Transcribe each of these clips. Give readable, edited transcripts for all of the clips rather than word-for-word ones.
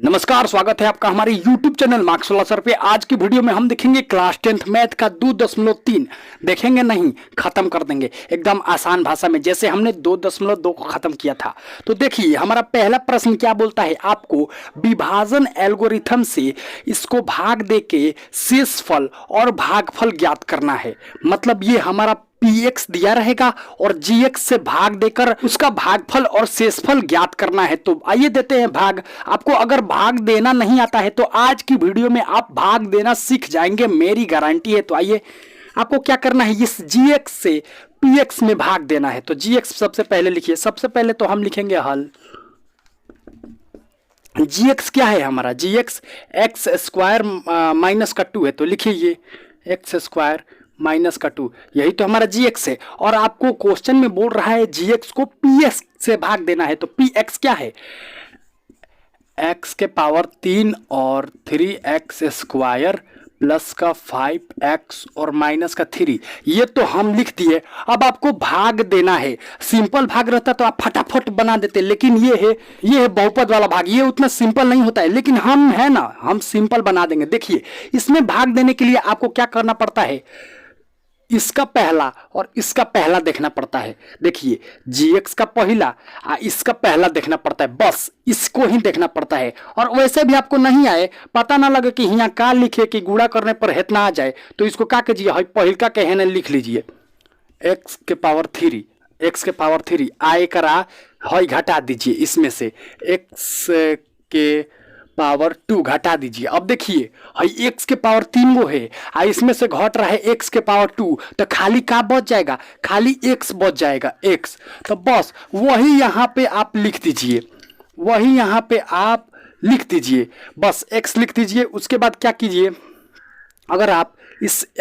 नमस्कार, स्वागत है आपका हमारे YouTube चैनल मार्क्स वाला सर पे। आज की वीडियो में हम देखेंगे क्लास 10th मैथ का 2.3। देखेंगे नहीं, खत्म कर देंगे एकदम आसान भाषा में, जैसे हमने 2.2 को खत्म किया था। तो देखिए हमारा पहला प्रश्न क्या बोलता है, आपको विभाजन एल्गोरिथम से इसको भाग दे के शेषफल और भागफल ज्ञात करना है। मतलब ये हमारा px दिया रहेगा और gx से भाग देकर उसका भागफल और शेषफल ज्ञात करना है। तो आइए देते हैं भाग। आपको अगर भाग देना नहीं आता है तो आज की वीडियो में आप भाग देना सीख जाएंगे, मेरी गारंटी है। तो आइए, आपको क्या करना है, इस gx से px में भाग देना है। तो gx सबसे पहले लिखिए। सबसे पहले तो हम लिखेंगे हल। gx क्या है हमारा, gx एक्स स्क्वायर माइनस का 2 है। तो लिखिए ये एक्स स्क्वायर माइनस का 2, यही तो हमारा gx है। और आपको क्वेश्चन में बोल रहा है gx को px से भाग देना है। तो px क्या है, x के पावर 3 और 3x स्क्वायर प्लस का 5x और माइनस का 3, ये तो हम लिख दिए। अब आपको भाग देना है। सिंपल भाग रहता तो आप फटाफट बना देते, लेकिन ये है बहुपद वाला भाग। ये उतना सिंपल नहीं होता है, लेकिन हम है ना, हम सिंपल बना देंगे। देखिए इसमें भाग देने के लिए आपको क्या करना पड़ता है, इसका पहला और इसका पहला देखना पड़ता है। देखिए gx का पहला इसका पहला देखना पड़ता है, बस इसको ही देखना पड़ता है। और वैसे भी आपको नहीं आए, पता ना लगे कि यहाँ का लिखे कि गुणा करने पर हेतना आ जाए, तो इसको क्या कीजिए, पहिल का कहे न लिख लीजिए x के पावर 3, x के पावर 3 आए करा हई घटा दीजिए, इसमें से x के पावर 2 घटा दीजिए। अब देखिए हई x के पावर 3 गो है, इसमें से घट रहा है x के पावर 2, तो खाली का बच जाएगा, खाली x बच जाएगा x। तो बस वही यहाँ पे आप लिख दीजिए, वही यहाँ पे आप लिख दीजिए, बस x लिख दीजिए। उसके बाद क्या कीजिए, अगर आप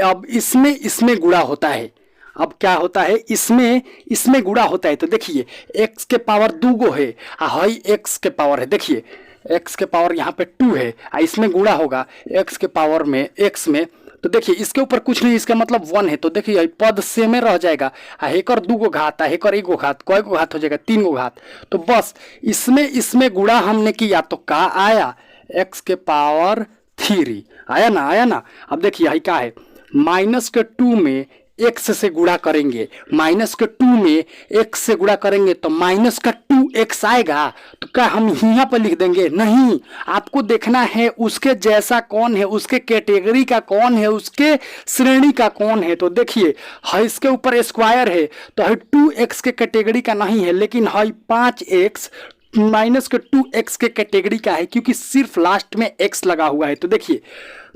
अब इसमें गुणा होता है, अब क्या होता है, इसमें गुणा होता है। तो देखिए x के पावर 2 गो है, हई x के पावर है। देखिए x के पावर यहाँ पे 2 है, इसमें गुणा होगा x के पावर में x में। तो देखिए इसके ऊपर कुछ नहीं, इसका मतलब 1 है। तो देखिए पद से में रह जाएगा, हेकर 2 गो घात, हेकर 1 गो घात, कई गो घात हो जाएगा, 3 गो घात। तो बस इसमें गुणा हमने किया तो का आया, x के पावर 3 आया ना, आया ना। अब देखिए यही क्या है, माइनस के 2 में x से गुणा करेंगे, माइनस के 2 में x से गुणा करेंगे तो माइनस का 2x आएगा। तो क्या हम यहाँ पर लिख देंगे, नहीं, आपको देखना है उसके जैसा कौन है, उसके कैटेगरी का कौन है, उसके श्रेणी का कौन है। तो देखिए है इसके ऊपर स्क्वायर है, तो है 2x के कैटेगरी का नहीं है, लेकिन है 5x माइनस के 2x के कैटेगरी का है, क्योंकि सिर्फ लास्ट में x लगा हुआ है। तो देखिए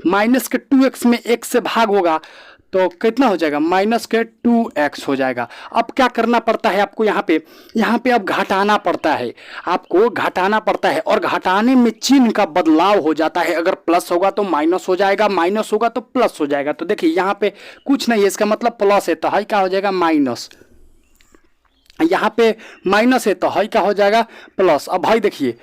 माइनस के 2x में x से भाग होगा तो कितना हो जाएगा, माइनस के 2x हो जाएगा। अब क्या करना पड़ता है आपको, यहाँ पे अब घटाना पड़ता है, आपको घटाना पड़ता है। और घटाने में चिन्ह का बदलाव हो जाता है, अगर प्लस होगा तो माइनस हो जाएगा, माइनस होगा तो प्लस हो जाएगा। तो देखिए यहाँ पे कुछ नहीं है, इसका मतलब प्लस है तो हाई क्या हो जाएगा, माइनस। यहाँ पे माइनस है तो हाई क्या हो जाएगा, प्लस। अब भाई देखिए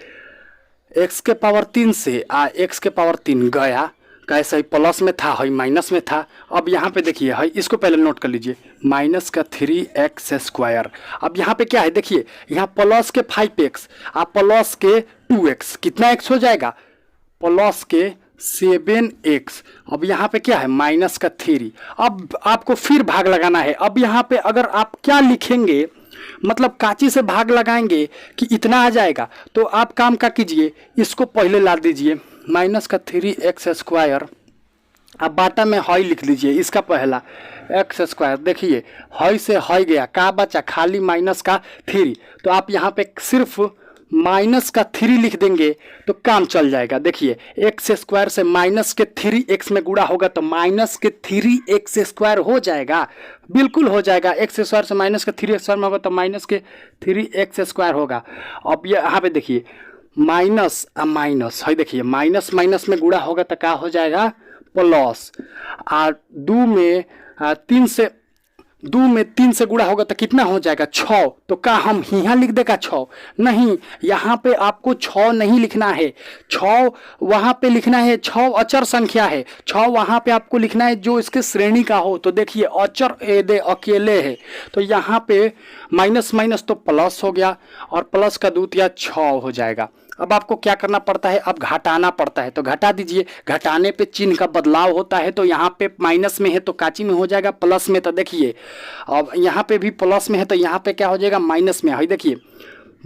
x के पावर 3 से x के पावर 3 गया, कैसे ही प्लस में था, हई माइनस में था। अब यहाँ पे देखिए हई, इसको पहले नोट कर लीजिए, माइनस का 3x स्क्वायर। अब यहाँ पे क्या है, देखिए यहाँ प्लस के 5x प्लस के 2x, कितना x हो जाएगा, प्लस के 7x। अब यहाँ पे क्या है, माइनस का 3। अब आपको फिर भाग लगाना है। अब यहाँ पे अगर आप क्या लिखेंगे, मतलब काची से भाग लगाएंगे कि इतना आ जाएगा, तो आप काम का कीजिए, इसको पहले ला दीजिए, माइनस का 3x स्क्वायर, अब बाटा में हई लिख लीजिए, इसका पहला x स्क्वायर। देखिए हई से हई गया, का बचा, खाली माइनस का 3। तो आप यहाँ पे सिर्फ माइनस का 3 लिख देंगे तो काम चल जाएगा। देखिए x स्क्वायर से माइनस के 3x में गुणा होगा तो माइनस के 3x स्क्वायर हो जाएगा, बिल्कुल हो जाएगा। x स्क्वायर से माइनस के 3x स्क्वायर में होगा तो माइनस के 3x स्क्वायर होगा। अब ये यहाँ पे देखिए माइनस माइनस है, देखिए माइनस माइनस में गुणा होगा तो क्या हो जाएगा, प्लस। 2 में 3 से गुणा होगा तो कितना हो जाएगा, 6। तो क्या हम यहाँ लिख देगा 6, नहीं, यहाँ पे आपको 6 नहीं लिखना है, 6 वहाँ पे लिखना है, 6 अचर संख्या है, 6 वहाँ पे आपको लिखना है जो इसके श्रेणी का हो। तो देखिए अचर दे अकेले है, तो यहाँ पे माइनस माइनस तो प्लस हो गया और प्लस का 2 या 6 हो जाएगा। अब आपको क्या करना पड़ता है, अब घटाना पड़ता है, तो घटा दीजिए। घटाने पे चिन्ह का बदलाव होता है, तो यहाँ पे माइनस में है तो काची में हो जाएगा प्लस में। तो देखिए अब यहाँ पे भी प्लस में है तो यहाँ पे क्या हो जाएगा, माइनस में है। देखिए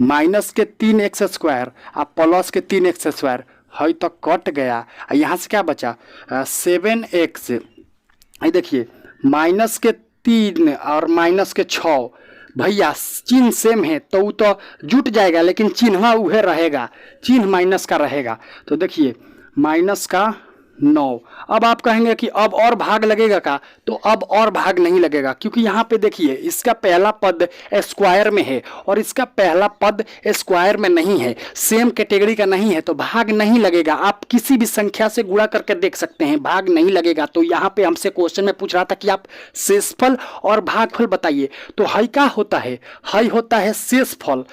माइनस के 3x² और प्लस के 3x², है तो कट गया। यहाँ से क्या बचा 7x। देखिए माइनस के 3 और माइनस के 6, भैया चिन्ह सेम है तो वो तो जुट जाएगा, लेकिन चिन्ह वह रहेगा, चिन्ह माइनस का रहेगा। तो देखिए माइनस का 9। अब आप कहेंगे कि अब और भाग लगेगा का, तो अब और भाग नहीं लगेगा, क्योंकि यहाँ पे देखिए इसका पहला पद स्क्वायर में है और इसका पहला पद स्क्वायर में नहीं है, सेम कैटेगरी का नहीं है, तो भाग नहीं लगेगा। आप किसी भी संख्या से गुणा करके देख सकते हैं, भाग नहीं लगेगा। तो यहाँ पे हमसे क्वेश्चन में पूछ रहा था कि आप शेषफल और भागफल बताइए, तो हई का होता है, हई होता है शेषफल,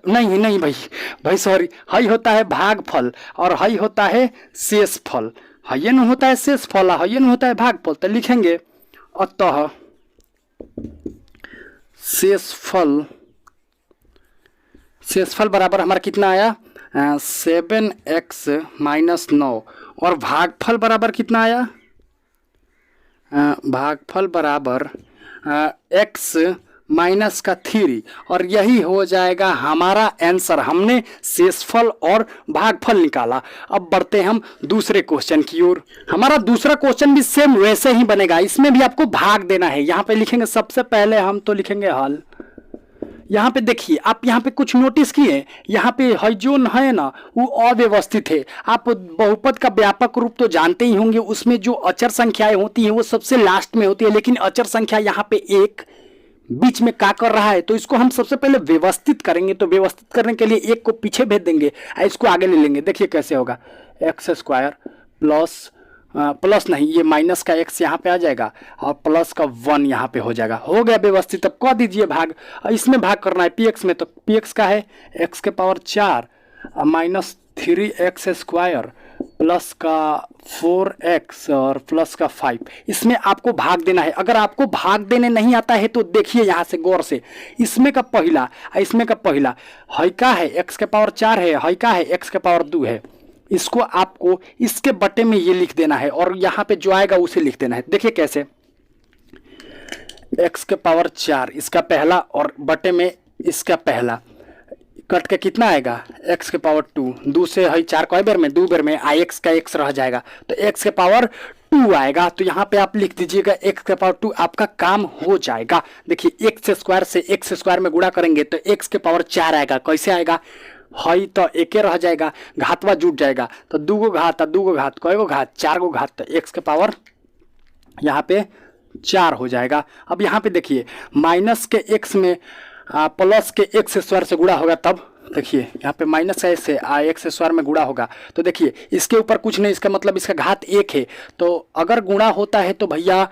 नहीं भाई सॉरी, हई होता है भागफल और हई होता है शेषफल। हयन होता है शेषफल, हयन होता है भागफल। तो लिखेंगे अतः शेषफल बराबर हमारा कितना आया 7x - 9 और भागफल बराबर कितना आया, भागफल बराबर x - 3 और यही हो जाएगा हमारा आंसर। हमने शेषफल और भागफल निकाला। अब बढ़ते हम दूसरे क्वेश्चन की ओर। हमारा दूसरा क्वेश्चन भी सेम वैसे ही बनेगा, इसमें भी आपको भाग देना है। यहाँ पे लिखेंगे सबसे पहले हम तो लिखेंगे हल। यहाँ पे देखिए आप यहाँ पे कुछ नोटिस किए, यहाँ पे है जो है ना वो अव्यवस्थित है। आप बहुपद का व्यापक रूप तो जानते ही होंगे, उसमें जो अचर संख्याएं होती हैं वो सबसे लास्ट में होती है, लेकिन अचर संख्या यहाँ पे एक बीच में का कर रहा है, तो इसको हम सबसे पहले व्यवस्थित करेंगे। तो व्यवस्थित करने के लिए एक को पीछे भेज देंगे और इसको आगे ले लेंगे। देखिए कैसे होगा, x² प्लस नहीं, ये माइनस का x यहाँ पे आ जाएगा और प्लस का 1 यहाँ पे हो जाएगा। हो गया व्यवस्थित। अब कह दीजिए भाग, इसमें भाग करना है px में, तो px का है x⁴ -3x² प्लस का 4x और प्लस का 5। इसमें आपको भाग देना है। अगर आपको भाग देने नहीं आता है तो देखिए यहाँ से गौर से, इसमें का पहला इसमें का पहला है का है x⁴ है का है x⁴ है। इसको आपको इसके बटे में ये लिख देना है और यहाँ पे जो आएगा उसे लिख देना है। देखिए कैसे, x⁴ इसका पहला और बटे में इसका पहला, कट के कितना आएगा x⁴, दूसरे है 4 कई बार में 2 बार में x का x रह जाएगा, तो x⁴ आएगा। तो यहाँ पे आप लिख दीजिएगा x⁴, आपका काम हो जाएगा। देखिए x² से x² में गुणा करेंगे तो x⁴ आएगा। कैसे आएगा, हई तो एक रह जाएगा, घातवा जुट जाएगा, तो 2 गो घात 2 गो घात कई गो घात 4 गो घात, तो x⁴ यहाँ पे 4 हो जाएगा। अब यहाँ पे देखिए माइनस के x में प्लस के x² से गुणा होगा, तब देखिए यहाँ पे माइनस है से x² में गुणा होगा, तो देखिए इसके ऊपर कुछ नहीं, इसका मतलब इसका घात 1 है। तो अगर गुणा होता है तो भैया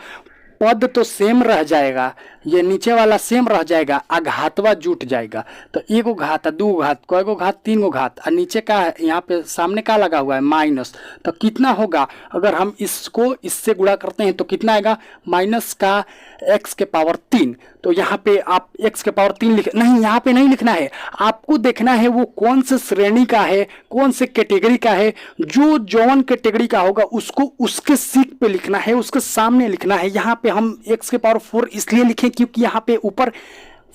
पद तो सेम रह जाएगा, ये नीचे वाला सेम रह जाएगा, घातवा जुट जाएगा। तो 1 गो घात 2 गो घात कई गो घात 3 गो घात, और नीचे का यहाँ पे सामने का लगा हुआ है माइनस, तो कितना होगा अगर हम इसको इससे गुणा करते हैं तो कितना आएगा माइनस का x⁴। तो यहाँ पे आप x⁴ लिख नहीं, यहाँ पे नहीं लिखना है, आपको देखना है वो कौन से श्रेणी का है, कौन से कैटेगरी का है। जो जौन कैटेगरी का होगा उसको उसके सीक पे लिखना है, उसके सामने लिखना है। यहाँ पे हम x⁴ इसलिए लिखें क्योंकि यहाँ पे ऊपर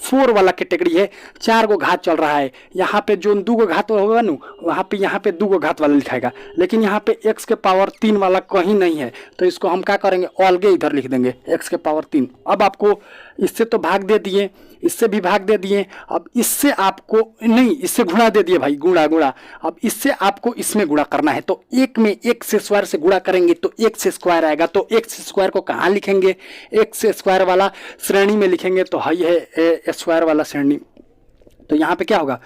4 वाला कैटेगरी है, 4 गो घात चल रहा है। यहाँ पे जो 2 गो घात होगा ना, वहाँ पे 2 गो घात वाला लिखाएगा, लेकिन यहाँ पे x⁴ वाला कहीं नहीं है, तो इसको हम क्या करेंगे अलगे इधर लिख देंगे x⁴। अब आपको इससे तो भाग दे दिए, इससे भी भाग दे दिए, अब इससे आपको नहीं, इससे गुणा दे दिए भाई, गुणा। अब इससे आपको इसमें गुणा करना है, तो 1 में x² से गुणा करेंगे तो x² आएगा। तो x² को कहाँ लिखेंगे, x² वाला श्रेणी में लिखेंगे, तो हाई है स्क्वायर वाला श्रेणी। तो यहाँ पे क्या होगा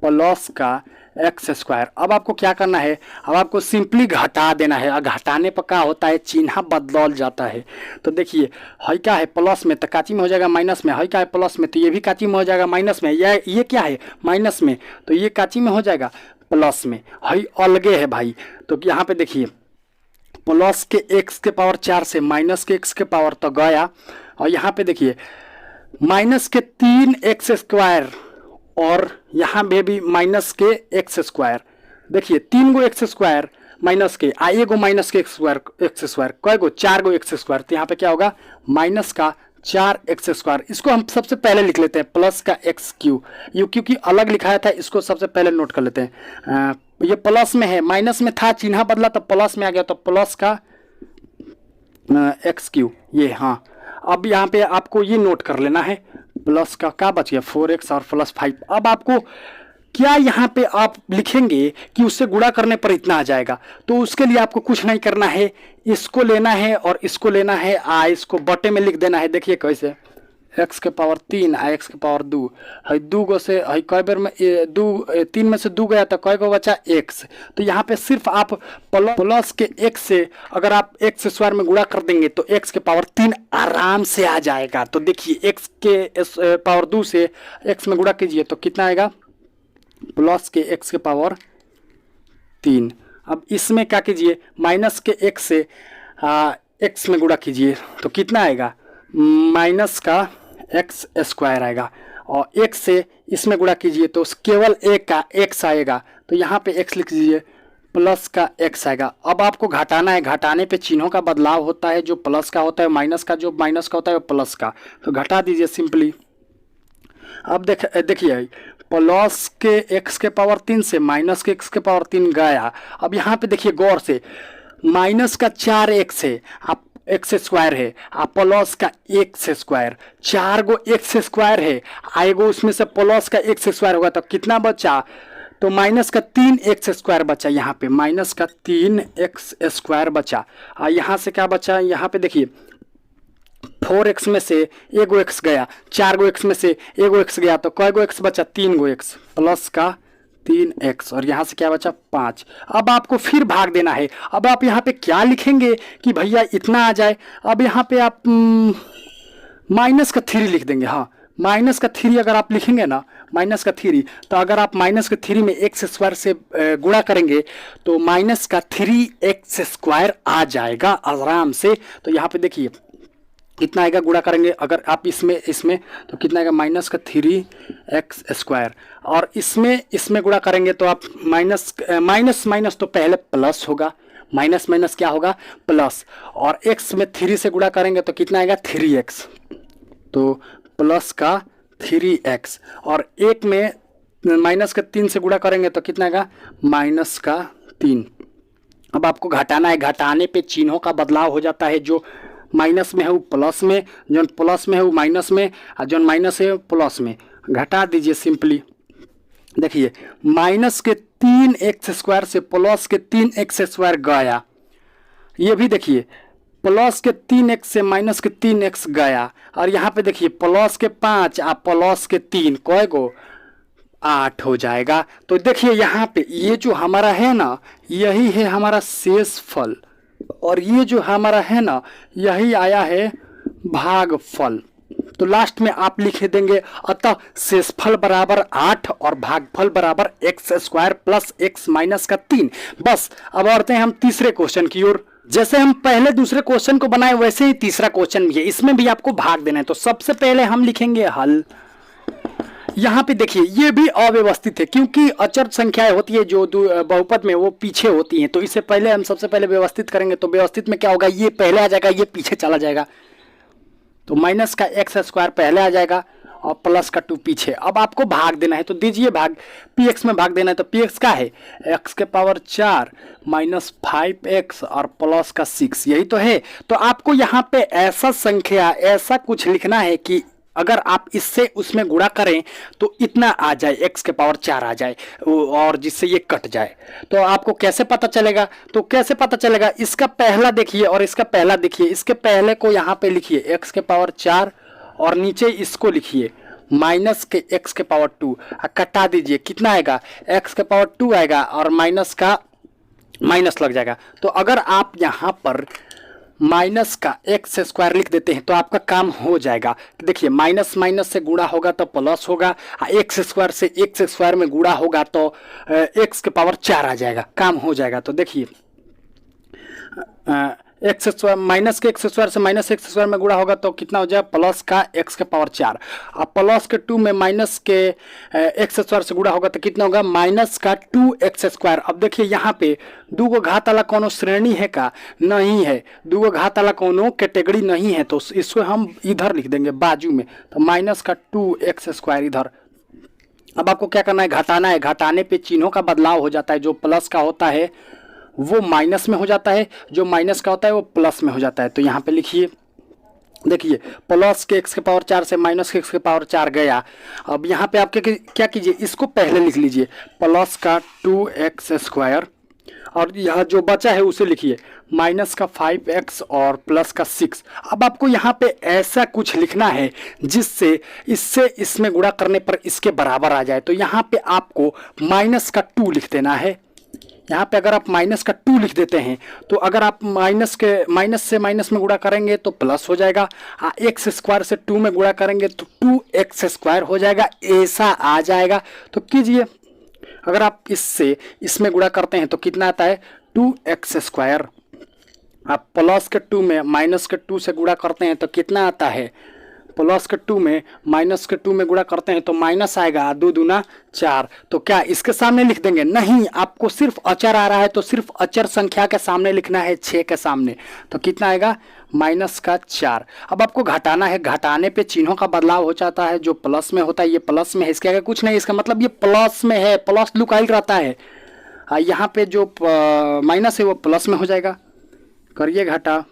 प्लस का x²। अब आपको क्या करना है, अब आपको सिंपली घटा देना है। घटाने पर क्या होता है, चिन्ह बदल जाता है। तो देखिए हई का है प्लस में, तो काची में हो जाएगा माइनस में, हई का है प्लस में तो ये भी काची में हो जाएगा माइनस में, ये क्या है माइनस में, तो ये काची में हो जाएगा प्लस में। हई अलगे है भाई, तो यहाँ पे देखिए प्लस के x⁴ से माइनस के x² तो गया, और यहाँ पे देखिए माइनस के 3x² और यहाँ पे भी माइनस के x²। देखिए 3 गो एक्स स्क्वायर माइनस के एगो माइनस के एक्स स्क्वायर कय गो 4 गो एक्स स्क्वायर, तो यहाँ पे क्या होगा माइनस का 4 एक्स स्क्वायर। इसको हम सबसे पहले लिख लेते हैं प्लस का एक्स क्यू, यू क्योंकि अलग लिखाया था इसको सबसे पहले नोट कर लेते हैं। ये प्लस में है, माइनस में था, चिन्ह बदला तो प्लस में आ गया, तो प्लस का एक्स क्यू ये। हाँ अब यहाँ पे आपको ये नोट कर लेना है, प्लस का क्या बच गया 4x और प्लस 5। अब आपको क्या यहाँ पे आप लिखेंगे कि उससे गुणा करने पर इतना आ जाएगा, तो उसके लिए आपको कुछ नहीं करना है, इसको लेना है और इसको लेना है, इसको बटे में लिख देना है। देखिए कैसे, x के पावर 3 x के पावर 2 है, 2 गो से है कई बार में 3 में से 2 गया तो कई गो बचा x। तो यहाँ पे सिर्फ आप प्लस के x से अगर आप x स्क्वायर में गुणा कर देंगे तो x के पावर 3 आराम से आ जाएगा। तो देखिए x के पावर 2 से x में गुणा कीजिए तो कितना आएगा प्लस के x के पावर 3। अब इसमें क्या कीजिए माइनस के x से x में गुणा कीजिए तो कितना आएगा माइनस का एक्स स्क्वायर आएगा, और x से इसमें गुणा कीजिए तो केवल एक का x आएगा, तो यहाँ पे x लिख दीजिए प्लस का x आएगा। अब आपको घटाना है, घटाने पे चिन्हों का बदलाव होता है, जो प्लस का होता है माइनस का, जो माइनस का होता है वो प्लस का, तो घटा दीजिए सिंपली। अब देखिए प्लस के x के पावर 3 से माइनस के x के पावर 3 गया। अब यहाँ पे देखिए गौर से माइनस का 4x है, आप एक्स स्क्वायर है, आप प्लस का एक्स स्क्वायर, 4 गो एक्स स्क्वायर है, आएगो उसमें से प्लस का एक्स स्क्वायर होगा तो कितना बचा, तो माइनस का 3 एक्स स्क्वायर बचा, यहाँ पे माइनस का 3 एक्स स्क्वायर बचा। यहाँ से क्या बचा, यहाँ पे देखिए 4x में से एगो एक्स गया, 4 गो एक्स में से एगो एक्स गया, तो कई गो एक्स बचा 3 गो एक्स, प्लस का 3x, और यहाँ से क्या बचा 5। अब आपको फिर भाग देना है। अब आप यहाँ पे क्या लिखेंगे कि भैया इतना आ जाए, अब यहाँ पे आप माइनस का 3 लिख देंगे। हाँ माइनस का 3 अगर आप लिखेंगे ना, माइनस का 3, तो अगर आप माइनस का 3 में एक्स स्क्वायर से गुणा करेंगे तो माइनस का 3x स्क्वायर आ जाएगा आराम से। तो यहाँ पे देखिए कितना आएगा गुणा करेंगे अगर आप इसमें तो कितना आएगा माइनस का 3x स्क्वायर, और इसमें गुणा करेंगे तो आप माइनस तो पहले प्लस होगा, माइनस माइनस क्या होगा प्लस, और x में 3 से गुणा करेंगे तो कितना आएगा 3x, तो प्लस का 3x, और एक में माइनस का 3 से गुणा करेंगे तो कितना आएगा माइनस का 3। अब आपको घटाना है, घटाने पे चिन्हों का बदलाव हो जाता है, जो माइनस में है वो प्लस में, जो प्लस में है वो माइनस में, और जो माइनस है वो प्लस में, घटा दीजिए सिंपली। देखिए माइनस के 3x स्क्वायर से प्लस के 3x स्क्वायर गया, ये भी देखिए प्लस के 3x से माइनस के 3x गया, और यहाँ पे देखिए प्लस के 5 और प्लस के 3 कय गो 8 हो जाएगा। तो देखिए यहाँ पे ये जो हमारा है ना, यही है हमारा शेष फल, और ये जो हमारा है ना यही आया है भागफल। तो लास्ट में आप लिख देंगे अतः शेषफल बराबर 8 और भागफल बराबर x square plus x minus का 3। बस अब बढ़ते हैं हम तीसरे क्वेश्चन की ओर। जैसे हम पहले दूसरे क्वेश्चन को बनाए वैसे ही तीसरा क्वेश्चन भी है, इसमें भी आपको भाग देना है। तो सबसे पहले हम लिखेंगे हल। यहाँ पे देखिए ये भी अव्यवस्थित है, क्योंकि अचर संख्याएं होती है जो बहुपद में वो पीछे होती हैं, तो इससे पहले हम सबसे पहले व्यवस्थित करेंगे। तो व्यवस्थित में क्या होगा, ये पहले आ जाएगा, ये पीछे चला जाएगा, तो माइनस का एक्स स्क्वायर पहले आ जाएगा और प्लस का 2 पीछे। अब आपको भाग देना है तो दीजिए भाग, px में भाग देना है। तो px क्या है, x के पावर 4 माइनस 5x और प्लस का 6, यही तो है। तो आपको यहाँ पे ऐसा संख्या ऐसा कुछ लिखना है कि अगर आप इससे उसमें गुणा करें तो इतना आ जाए, x के पावर 4 आ जाए, और जिससे ये कट जाए। तो आपको कैसे पता चलेगा, तो कैसे पता चलेगा, इसका पहला देखिए और इसका पहला देखिए, इसके पहले को यहाँ पे लिखिए x के पावर 4 और नीचे इसको लिखिए माइनस के x के पावर 2, कटा दीजिए, कितना आएगा x के पावर 2 आएगा और माइनस का माइनस लग जाएगा। तो अगर आप यहाँ पर माइनस का एक्स स्क्वायर लिख देते हैं तो आपका काम हो जाएगा। देखिए माइनस माइनस से गुणा होगा तो प्लस होगा, एक्स स्क्वायर से एक्स स्क्वायर में गुणा होगा तो एक्स के पावर 4 आ जाएगा, काम हो जाएगा। तो देखिए एक्स स्क्वायर माइनस के एक्स स्क्वायर से माइनस एक्स स्क्वायर में गुणा होगा तो कितना हो जाएगा प्लस का एक्स के पावर 4। अब प्लस के 2 में माइनस के एक्स स्क्वायर से गुणा होगा तो कितना होगा माइनस का 2x स्क्वायर। अब देखिए यहाँ पे दूगो घात वाला कोनो श्रेणी है का नहीं है, दूगो घात वाला कोनो कैटेगरी नहीं है, तो इसको हम इधर लिख देंगे बाजू में, तो माइनस का 2x स्क्वायर इधर। अब आपको क्या करना है, घटाना है। घटाने पे चिन्हों का बदलाव हो जाता है, जो प्लस का होता है वो माइनस में हो जाता है, जो माइनस का होता है वो प्लस में हो जाता है। तो यहाँ पे लिखिए, देखिए प्लस के x के पावर 4 से माइनस के x के पावर 4 गया। अब यहाँ पे आप क्या कीजिए, इसको पहले लिख लीजिए प्लस का 2x स्क्वायर, और यह जो बचा है उसे लिखिए माइनस का 5x और प्लस का 6। अब आपको यहाँ पे ऐसा कुछ लिखना है जिससे इससे इसमें गुणा करने पर इसके बराबर आ जाए। तो यहाँ पे आपको माइनस का 2 लिख देना है। यहाँ पे अगर आप माइनस का 2 लिख देते हैं तो अगर आप माइनस से माइनस में गुणा करेंगे तो प्लस हो जाएगा, एक्स स्क्वायर से 2 में गुणा करेंगे तो 2x स्क्वायर हो जाएगा, ऐसा आ जाएगा। तो कीजिए, अगर आप इससे इसमें गुणा करते हैं तो कितना आता है 2x स्क्वायर। आप प्लस के 2 में माइनस के 2 से गुणा करते हैं तो कितना आता है, प्लस के 2 में माइनस के 2 में गुणा करते हैं तो माइनस आएगा, 2 दूना 4। तो क्या इसके सामने लिख देंगे? नहीं, आपको सिर्फ अचर आ रहा है तो सिर्फ अचर संख्या के सामने लिखना है, 6 के सामने। तो कितना आएगा माइनस का 4। अब आपको घटाना है, घटाने पे चिन्हों का बदलाव हो जाता है, जो प्लस में होता है ये प्लस में है, इसके आगे कुछ नहीं, इसका मतलब ये प्लस में है, प्लस लुकाइल रहता है। यहाँ पे जो माइनस है वो प्लस में हो जाएगा। करिए घटा,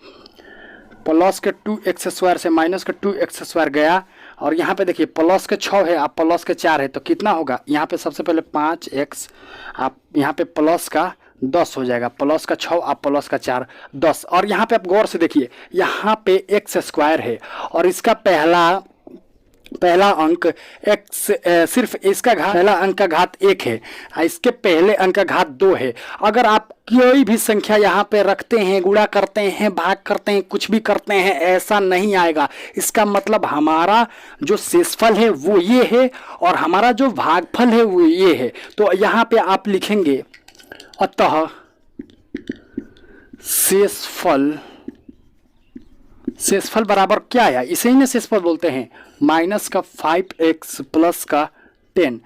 प्लस के 2x स्क्वायर से माइनस के 2x स्क्वायर गया, और यहाँ पे देखिए प्लस के 6 है, आप प्लस के 4 है, तो कितना होगा यहाँ पे सबसे पहले 5x, आप यहाँ पे प्लस का 10 हो जाएगा, प्लस का 6 आप प्लस का 4 10। और यहाँ पे आप गौर से देखिए, यहाँ पे x स्क्वायर है और इसका पहला अंक x, सिर्फ इसका पहला अंक का घात 1 है, इसके पहले अंक का घात 2 है। अगर आप कोई भी संख्या यहाँ पे रखते हैं, गुणा करते हैं, भाग करते हैं, कुछ भी करते हैं, ऐसा नहीं आएगा। इसका मतलब हमारा जो शेषफल है वो ये है और हमारा जो भागफल है वो ये है। तो यहाँ पे आप लिखेंगे अतः शेषफल बराबर क्या आया, इसे ही ना शेषफल बोलते हैं, माइनस का 5x प्लस का 10।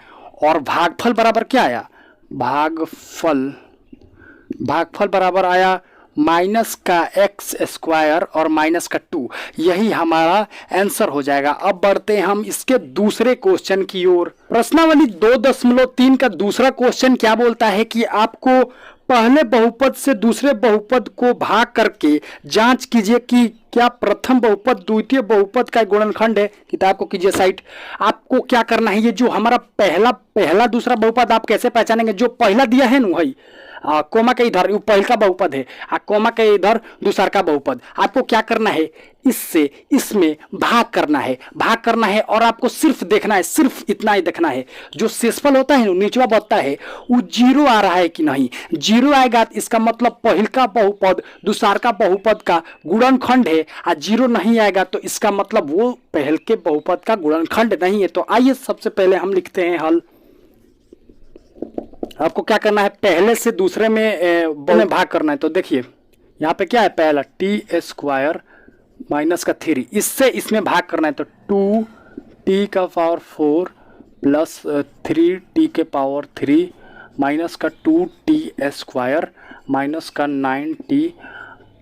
और भागफल बराबर क्या आया, भागफल बराबर आया माइनस का x स्क्वायर और माइनस का 2। यही हमारा आंसर हो जाएगा। अब बढ़ते हैं हम इसके दूसरे क्वेश्चन की ओर। प्रश्नावली 2.3 का दूसरा क्वेश्चन क्या बोलता है कि आपको पहले बहुपद से दूसरे बहुपद को भाग करके जांच कीजिए कि क्या प्रथम बहुपद द्वितीय बहुपद का गुणनखंड है। किताब को कीजिए साइड। आपको क्या करना है, ये जो हमारा पहला दूसरा बहुपद आप कैसे पहचानेंगे, जो पहला दिया है ना वही कोमा के इधर पहल का बहुपद है, कोमा के इधर दूसरा का बहुपद। आपको क्या करना है, इससे इसमें भाग करना है और आपको सिर्फ देखना है, सिर्फ इतना ही देखना है। जो शेषफल होता है नीचवा बढ़ता है वो 0 आ रहा है कि नहीं। 0 आएगा तो इसका मतलब पहल का बहुपद दूसरा का बहुपद का गुणनखंड है, और 0 नहीं आएगा तो इसका मतलब वो पहल के बहुपद का गुणनखंड नहीं है। तो आइए सबसे पहले हम लिखते हैं हल। आपको क्या करना है, पहले से दूसरे में भाग करना है। तो देखिए यहाँ पे क्या है, पहला t स्क्वायर माइनस का 3, इससे इसमें भाग करना है। तो 2t का पावर 4 प्लस 3t के पावर 3 माइनस का 2t स्क्वायर माइनस का 9t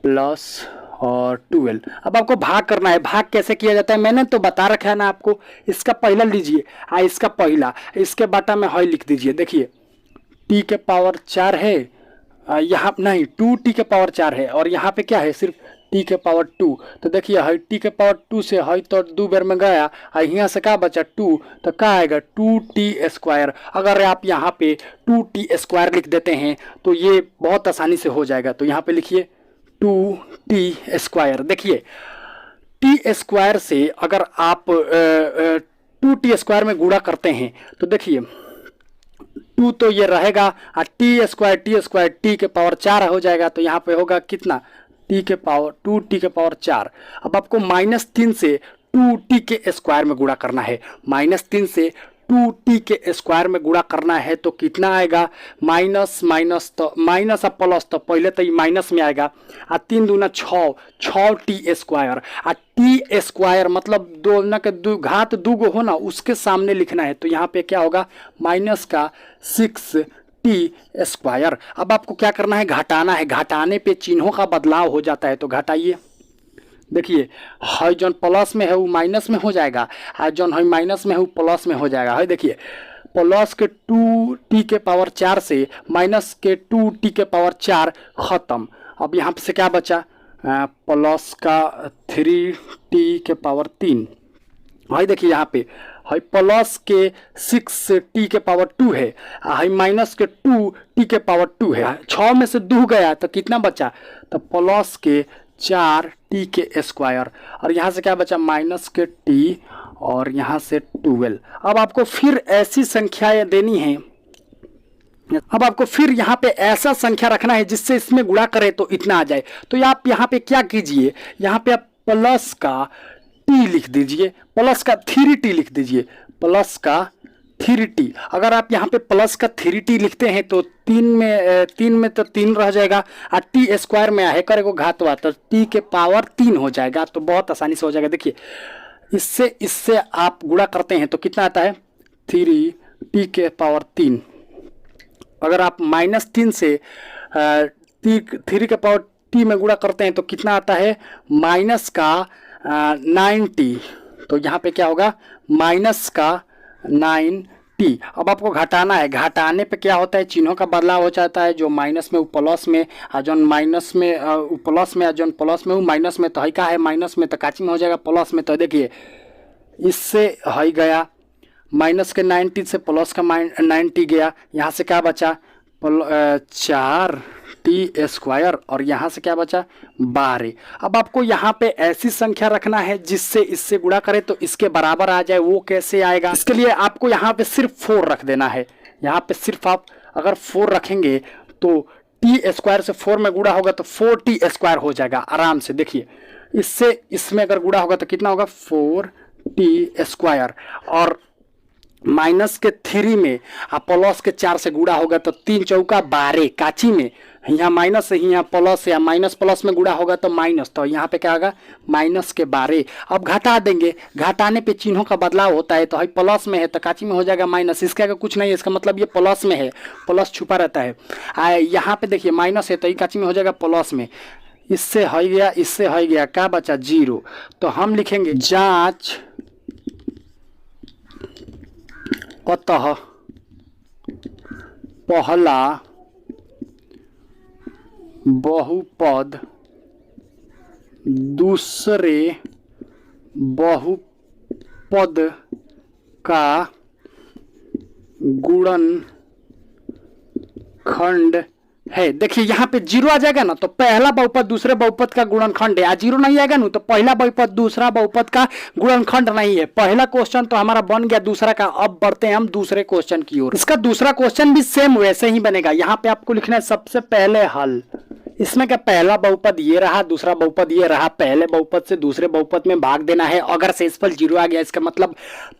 प्लस और 12। अब आपको भाग करना है। भाग कैसे किया जाता है मैंने तो बता रखा है ना आपको। इसका पहला लीजिए, इसका पहला, इसके बाटा में हई लिख दीजिए। देखिए t के पावर 4 है, यहाँ नहीं 2t के पावर 4 है, और यहाँ पे क्या है सिर्फ t के पावर 2। तो देखिए हई t के पावर 2 से हई तो 2 बार में गया, यहाँ से क्या बचा 2, तो क्या आएगा 2t स्क्वायर। अगर आप यहाँ पे 2t स्क्वायर लिख देते हैं तो ये बहुत आसानी से हो जाएगा। तो यहाँ पे लिखिए 2t स्क्वायर। देखिए t स्क्वायर से अगर आप 2t स्क्वायर में गुणा करते हैं तो देखिए 2 तो ये रहेगा, और t स्क्वायर t के पावर 4 हो जाएगा। तो यहाँ पे होगा कितना, t के पावर 2t के पावर 4। अब आपको -3 से 2t के स्क्वायर में गुणा करना है, -3 से 2t के स्क्वायर में गुणा करना है तो कितना आएगा, माइनस माइनस तो माइनस और प्लस तो पहले तो ये माइनस में आएगा, आ 3 दूना 6, 6t स्क्वायर, आ टी स्क्वायर मतलब दोनों के घात दो गो हो ना, उसके सामने लिखना है। तो यहाँ पे क्या होगा, माइनस का 6t स्क्वायर। अब आपको क्या करना है, घटाना है। घटाने पे चिन्हों का बदलाव हो जाता है, तो घटाइए। देखिए है जौन प्लस में है वो माइनस में हो जाएगा, और जौन है माइनस में है वो प्लस में हो जाएगा। है देखिए प्लस के 2t के पावर 4 से माइनस के 2t के पावर 4 खत्म। अब यहाँ से क्या बचा, प्लस का 3t के पावर 3। है देखिए यहाँ पे है प्लस के 6t के पावर 2 है, है माइनस के 2t के पावर 2 है। 6 में से 2 गया तो कितना बचा, तो प्लस के 4t के स्क्वायर, और यहाँ से क्या बचा, माइनस के t, और यहाँ से 12। अब आपको फिर ऐसी संख्याएं देनी है, अब आपको फिर यहाँ पे ऐसा संख्या रखना है जिससे इसमें गुणा करें तो इतना आ जाए। तो आप यहाँ पे क्या कीजिए, यहाँ पे आप प्लस का t लिख दीजिए, प्लस का 3t लिख दीजिए, प्लस का 3t। अगर आप यहाँ पे प्लस का 3t लिखते हैं तो 3 में तो 3 रह जाएगा, और टी स्क्वायर में है करे को घात हुआ तो t के पावर 3 हो जाएगा, तो बहुत आसानी से हो जाएगा। देखिए इससे आप गुणा करते हैं तो कितना आता है, 3t के पावर 3। अगर आप -3 से 3 के पावर t में गुणा करते हैं तो कितना आता है, माइनस का 9t। तो यहाँ पे क्या होगा, माइनस का 9t। अब आपको घटाना है। घटाने पे क्या होता है, चिन्हों का बदलाव हो जाता है। जो माइनस में वो प्लस में, और जो माइनस में वो प्लस में, और जो प्लस में वो माइनस में। तो है का है, माइनस में तो काची में हो जाएगा प्लस में। तो देखिए इससे है गया माइनस के 9t से प्लस का 9t गया, यहाँ से क्या बचा 4t स्क्वायर, और यहाँ से क्या बचा 12। अब आपको यहाँ पे ऐसी संख्या रखना है जिससे इससे गुणा करें तो इसके बराबर आ जाए। वो कैसे आएगा, इसके लिए आपको यहाँ पे सिर्फ 4 रख देना है। यहाँ पे सिर्फ आप अगर 4 रखेंगे तो t स्क्वायर से 4 में गुणा होगा तो 4t स्क्वायर हो जाएगा आराम से। देखिए इससे इसमें अगर गुणा होगा तो कितना होगा, 4t स्क्वायर, और माइनस के 3 में प्लस के 4 से गुणा होगा तो 3 चौका 12 काची में, यहाँ माइनस है यहाँ प्लस है, माइनस प्लस में गुणा होगा तो माइनस, तो यहाँ पे क्या होगा माइनस के 12। अब घटा देंगे, घटाने पे चिन्हों का बदलाव होता है। तो है प्लस में है तो काची में हो जाएगा माइनस, इसके आगे कुछ नहीं है, इसका मतलब ये प्लस में है, प्लस छुपा रहता है। यहाँ पे देखिए माइनस है तो ये काची में हो जाएगा प्लस में। इससे है गया, इससे है गया, क्या बचा 0। तो हम लिखेंगे जांच अतः पहला बहुपद दूसरे बहुपद का गुणनखंड है। देखिए यहाँ पे 0 आ जाएगा ना तो पहला बहुपद दूसरे बहुपद का गुणनखंड है, आ 0 नहीं आएगा ना तो पहला बहुपद दूसरा बहुपद का गुणनखंड नहीं है। पहला क्वेश्चन तो हमारा बन गया, दूसरा का। अब बढ़ते हैं हम दूसरे क्वेश्चन की ओर। इसका दूसरा क्वेश्चन भी सेम वैसे ही बनेगा। यहाँ पे आपको लिखना है सबसे पहले हल। इसमें क्या पहला बहुपद ये रहा, दूसरा बहुपद ये रहा, पहले बहुपद से दूसरे बहुपद में भाग देना है। अगर शेषफल 0 आ गया इसका मतलब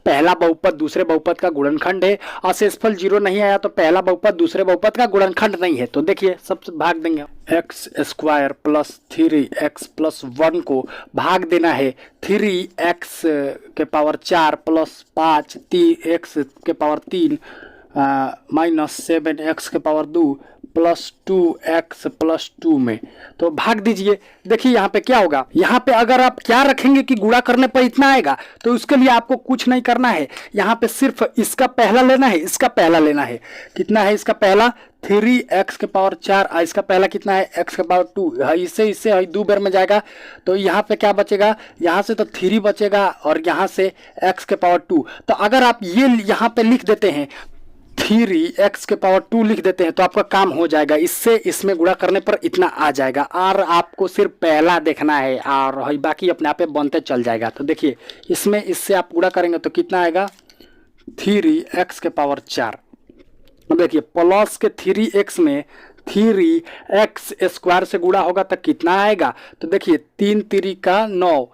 पहला बहुपद दूसरे बहुपद का गुणनखंड है, और शेषफल 0 नहीं आया तो पहला बहुपद दूसरे बहुपद का गुणनखंड नहीं है। तो देखिए सबसे भाग देंगे, x square plus 3x plus 1 को भाग देना है 3x के पावर 4 प्लस 5 3x के पावर 3 माइनस 7x के पावर 2 प्लस 2x प्लस 2 में। तो भाग दीजिए। देखिए यहाँ पे क्या होगा, यहाँ पे अगर आप क्या रखेंगे कि गुणा करने पर इतना आएगा, तो उसके लिए आपको कुछ नहीं करना है। यहाँ पे सिर्फ इसका पहला लेना है, इसका पहला लेना है। कितना है इसका पहला, 3x के पावर 4, और इसका पहला कितना है x के पावर 2। इससे 2 बार में जाएगा तो यहाँ पे क्या बचेगा, यहाँ से तो 3 बचेगा और यहाँ से x के पावर 2। तो अगर आप ये यहाँ पे लिख देते हैं 3x के पावर 2 लिख देते हैं तो आपका काम हो जाएगा। इससे इसमें गुणा करने पर इतना आ जाएगा, और आपको सिर्फ पहला देखना है और बाकी अपने आप बनते चल जाएगा। तो देखिए इसमें इससे आप गुणा करेंगे तो कितना आएगा, 3x के पावर 4। अब देखिए प्लस के 3x में 3x स्क्वायर से गुणा होगा तो कितना आएगा, तो देखिए 3 3 का 9,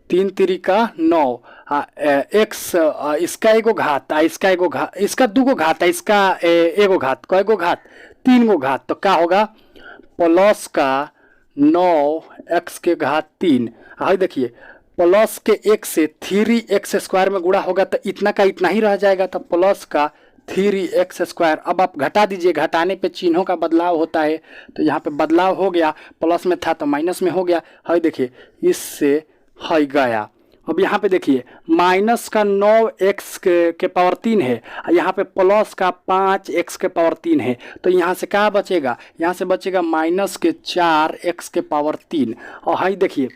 3 3 का 9, एक्स इसका एगो घात इसका एगो घात इसका दूगो घात इसका एगो घात कएगो घात 3 गो घात, तो क्या होगा प्लस का 9x के घात 3। हाँ देखिए प्लस के 1 से 3x स्क्वायर में गुणा होगा तो इतना का इतना ही रह जाएगा, तो प्लस का 3x स्क्वायर। अब आप घटा दीजिए, घटाने पे चिन्हों का बदलाव होता है, तो यहाँ पे बदलाव हो गया, प्लस में था तो माइनस में हो गया। है देखिए इससे है गया। अब यहाँ पे देखिए माइनस का 9x के पावर 3 है, यहाँ पे प्लस का 5x के पावर 3 है, तो यहाँ से क्या बचेगा, यहाँ से बचेगा माइनस के 4x के पावर 3। और हाई देखिए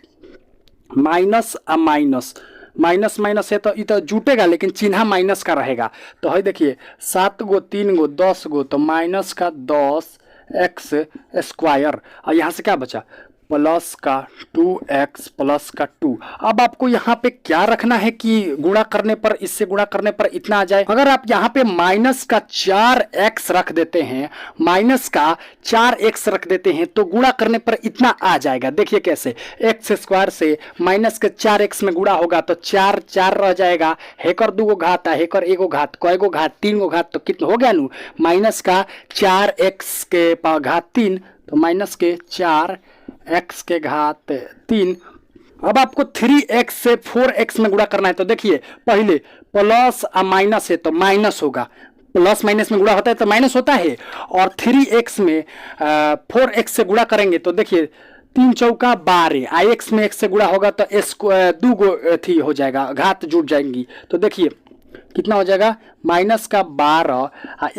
माइनस माइनस माइनस माइनस है तो इतना जुटेगा लेकिन चिन्ह माइनस का रहेगा। तो है देखिए 7 गो 3 गो 10 गो, तो माइनस का 10x स्क्वायर। और यहाँ से क्या बचा प्लस का 2x प्लस का 2। अब आपको यहाँ पे क्या रखना है कि गुणा करने पर इससे गुणा करने पर इतना आ जाए। अगर आप यहाँ पे माइनस का 4x रख देते हैं, माइनस का 4x रख देते हैं तो गुणा करने पर इतना आ जाएगा। देखिए कैसे x स्क्वायर से माइनस के 4x में गुणा होगा तो 4 4 रह जाएगा, हेकर 2 गो घात है, हेकर 1 गो घात, कई गो घात 3 गो घात, तो कितना हो गया नू माइनस का 4x के घात 3, तो माइनस के 4x के घात 3। अब आपको 3x से 4x में गुणा करना है, तो देखिए पहले प्लस माइनस है तो माइनस होगा, प्लस माइनस में गुणा होता है तो माइनस होता है, और 3x में 4x से गुणा करेंगे तो देखिए 3 चौका 12, x में x से गुणा होगा तो दो गो थी हो जाएगा, घात जुट जाएंगी, तो देखिए कितना हो जाएगा माइनस का 12,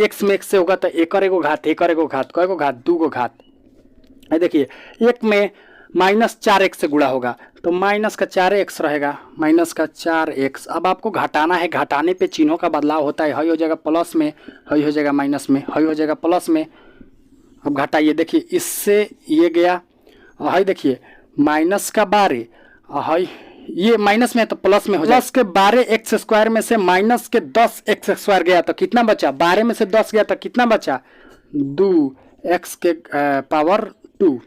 x में x से होगा तो एक और एगो घात, एक और एगो घात, कई गो घात 2 गो घात। देखिए एक में माइनस 4x से गुणा होगा तो माइनस का 4x रहेगा, माइनस का 4x। अब आपको घटाना है, घटाने पे चिन्हों का बदलाव होता है, हई हो जाएगा प्लस में, हई हो जाएगा माइनस में, हई हो जाएगा प्लस में। अब घटाइए, देखिए इससे ये गया, हई देखिए माइनस का 12, हई ये माइनस में तो प्लस में हो जाएगा, प्लस के 12x स्क्वायर में से माइनस के 10x स्क्वायर गया तो कितना बचा, 12 में से 10 गया तो कितना बचा 2x के पावर 2।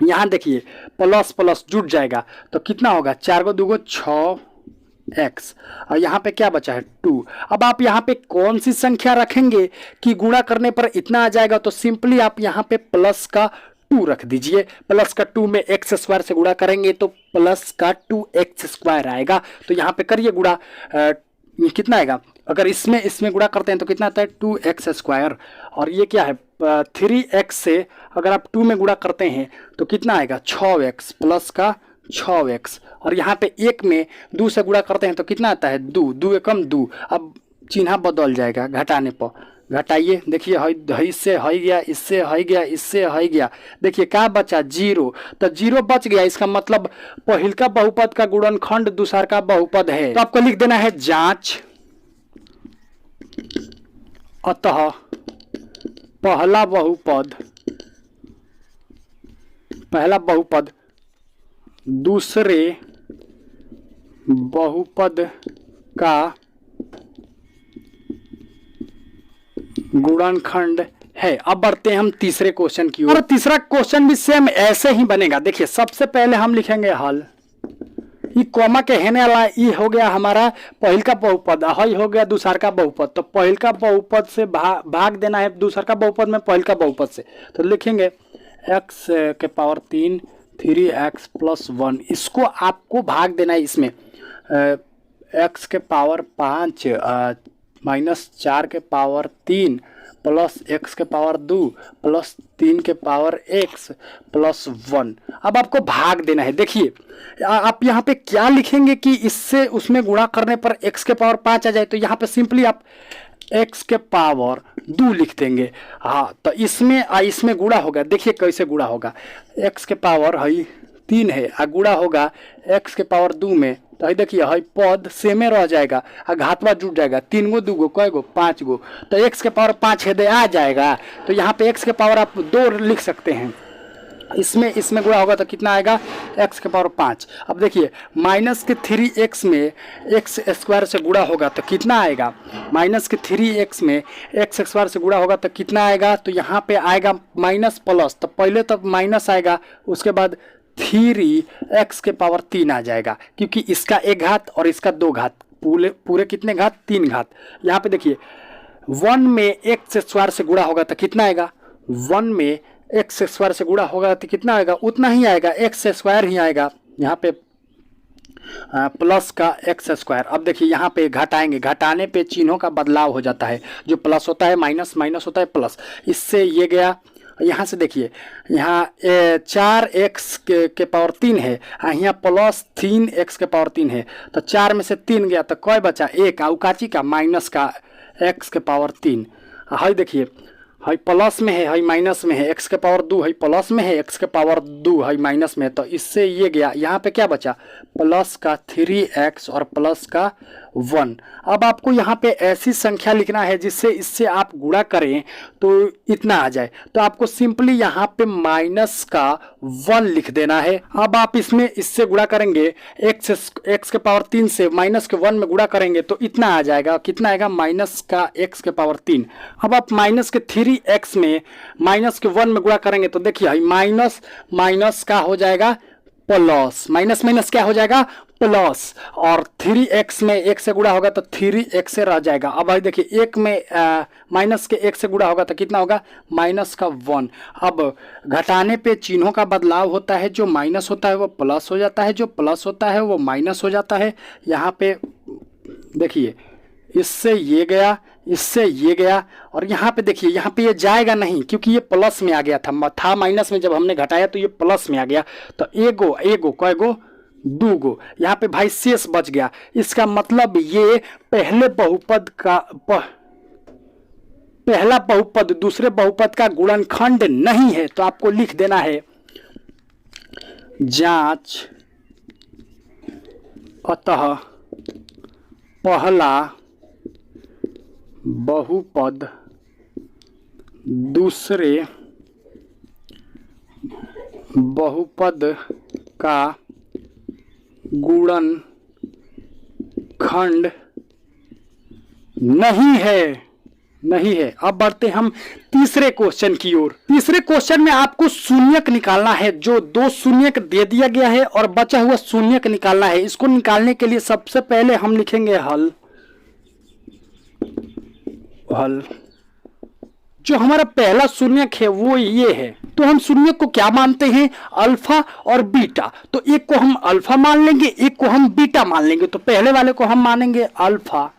यहाँ देखिए प्लस प्लस जुट जाएगा तो कितना होगा 4 गो 2 गो 6x, और यहाँ पे क्या बचा है 2। अब आप यहाँ पे कौन सी संख्या रखेंगे कि गुणा करने पर इतना आ जाएगा, तो सिंपली आप यहाँ पे प्लस का 2 रख दीजिए। प्लस का 2 में x स्क्वायर से गुणा करेंगे तो प्लस का 2x स्क्वायर आएगा, तो यहाँ पे करिए गुणा, कितना आएगा, अगर इसमें गुणा करते हैं तो कितना आता है 2x स्क्वायर, और ये क्या है 3x से अगर आप 2 में गुणा करते हैं तो कितना आएगा 6x प्लस का 6x, और यहाँ पे 1 में 2 से गुणा करते हैं तो कितना आता है 2, 2 एकम 2। अब चिन्ह बदल जाएगा घटाने पर, घटाइए देखिए इससे हई गया, इससे हई गया, इससे हई गया, देखिए क्या बचा 0, तो 0 बच गया, इसका मतलब पहिल का बहुपद का गुणनखंड दूसर का बहुपद है। तो आपको लिख देना है जांच, अतः पहला बहुपद दूसरे बहुपद का गुणनखंड है। अब बढ़ते हैं हम तीसरे क्वेश्चन की ओर, और तीसरा क्वेश्चन भी सेम ऐसे ही बनेगा। देखिए सबसे पहले हम लिखेंगे हल, ये कॉमा के हेने वाला ये हो गया हमारा पहिल का बहुपद, हई हो गया दूसर का बहुपद, तो पहिल का बहुपद से भाग देना है दूसर का बहुपद में पहिल का बहुपद से, तो लिखेंगे x के पावर 3 3x प्लस 1, इसको आपको भाग देना है इसमें x के पावर 5 माइनस 4 के पावर 3 प्लस x के पावर 2 प्लस 3 के पावर x प्लस 1। अब आपको भाग देना है। देखिए आप यहाँ पे क्या लिखेंगे कि इससे उसमें गुणा करने पर x के पावर 5 आ जाए, तो यहाँ पे सिंपली आप x के पावर 2 लिख देंगे। हाँ तो इसमें गुणा होगा, देखिए कैसे गुणा होगा, x के पावर हई 3 है आ गुणा होगा x के पावर 2 में, तो देखिए हई पद सेमे रह जाएगा आ घातवा जुट जाएगा, 3 गो 2 गो कई गो 5 गो, तो x के पावर 5 हेदे आ जाएगा, तो यहाँ पे x के पावर आप 2 लिख सकते हैं। इसमें गुणा होगा तो कितना आएगा x के पावर 5। अब देखिए माइनस के 3x में x स्क्वायर से गुणा होगा तो कितना आएगा, माइनस के 3x में x स्क्वायर से गुणा होगा तो कितना आएगा, तो यहाँ पे आएगा माइनस प्लस, तो पहले तो माइनस आएगा उसके बाद 3x के पावर 3 आ जाएगा, क्योंकि इसका 1 घात और इसका 2 घात, पूरे कितने घात, 3 घात। यहाँ पे देखिए 1 में x स्क्वायर से गुणा होगा तो कितना आएगा, 1 में x स्क्वायर से गुणा होगा तो कितना आएगा, उतना ही आएगा, x स्क्वायर ही आएगा। यहाँ पे प्लस का एक्स स्क्वायर। अब देखिए यहाँ पे घटाएंगे, घटाने पे चिन्हों का बदलाव हो जाता है, जो प्लस होता है माइनस, माइनस होता है प्लस। इससे ये गया, यहाँ से देखिए यहाँ 4x के पावर 3 है, यहाँ प्लस 3x के पावर 3 है, तो 4 में से 3 गया तो कौन बचा, 1, उकाची का माइनस का x के पावर 3। हाई देखिए, हाई प्लस में है, हाई माइनस में है, x के पावर 2 है प्लस में है, x के पावर 2 है माइनस में है, तो इससे ये गया। यहाँ पे क्या बचा, प्लस का 3x और प्लस का 1। अब आपको यहाँ पे ऐसी संख्या लिखना है जिससे इससे आप गुणा करें तो इतना आ जाए, तो आपको सिंपली यहाँ पे माइनस का 1 लिख देना है। अब आप इसमें इससे गुणा करेंगे, x के पावर 3 से माइनस के 1 में गुणा करेंगे तो इतना आ जाएगा, कितना आएगा, माइनस का x के पावर 3। अब आप माइनस के 3x में माइनस के 1 में गुणा करेंगे तो देखिए माइनस माइनस का हो जाएगा प्लस, माइनस माइनस क्या हो जाएगा, प्लस, और 3x में 1 से गुणा होगा तो 3x से रह जाएगा। अब भाई देखिए 1 में माइनस के 1 से गुणा होगा तो कितना होगा, माइनस का 1। अब घटाने पे चिन्हों का बदलाव होता है, जो माइनस होता है वो प्लस हो जाता है, जो प्लस होता है वो माइनस हो जाता है। यहाँ पे देखिए इससे ये गया, इससे ये गया, और यहाँ पे देखिए यहाँ पे ये जाएगा नहीं क्योंकि ये प्लस में आ गया था माइनस में, जब हमने घटाया तो ये प्लस में आ गया, तो एगो कएगो, 2 गो, यहाँ पे भाई शेष बच गया। इसका मतलब ये पहले बहुपद का पहला बहुपद दूसरे बहुपद का गुणनखंड नहीं है, तो आपको लिख देना है जांच अतः पहला बहुपद दूसरे बहुपद का गुणनखंड नहीं है। अब बढ़ते हम तीसरे क्वेश्चन की ओर। तीसरे क्वेश्चन में आपको शून्यक निकालना है, जो 2 शून्यक दे दिया गया है और बचा हुआ शून्यक निकालना है। इसको निकालने के लिए सबसे पहले हम लिखेंगे हल। जो हमारा पहला शून्यक है वो ये है, तो हम शून्यक को क्या मानते हैं, अल्फा और बीटा। तो एक को हम अल्फा मान लेंगे, एक को हम बीटा मान लेंगे। तो पहले वाले को हम मानेंगे अल्फा,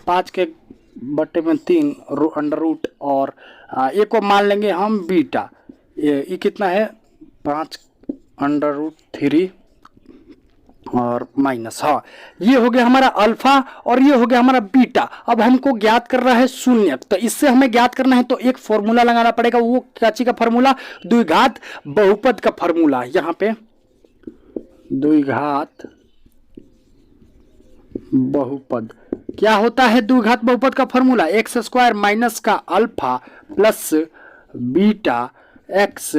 5/3 अंडर रूट, और एक को मान लेंगे हम बीटा, ये कितना है, 5√3 और माइनस। हाँ, ये हो गया हमारा अल्फा और ये हो गया हमारा बीटा। अब हमको ज्ञात कर रहा है शून्यक, तो इससे हमें ज्ञात करना है तो एक फॉर्मूला लगाना पड़ेगा। वो क्या चीज का फॉर्मूला, द्विघात बहुपद का फॉर्मूला। यहाँ पे द्विघात बहुपद क्या होता है, द्विघात बहुपद का फॉर्मूला x² माइनस का alpha plus beta x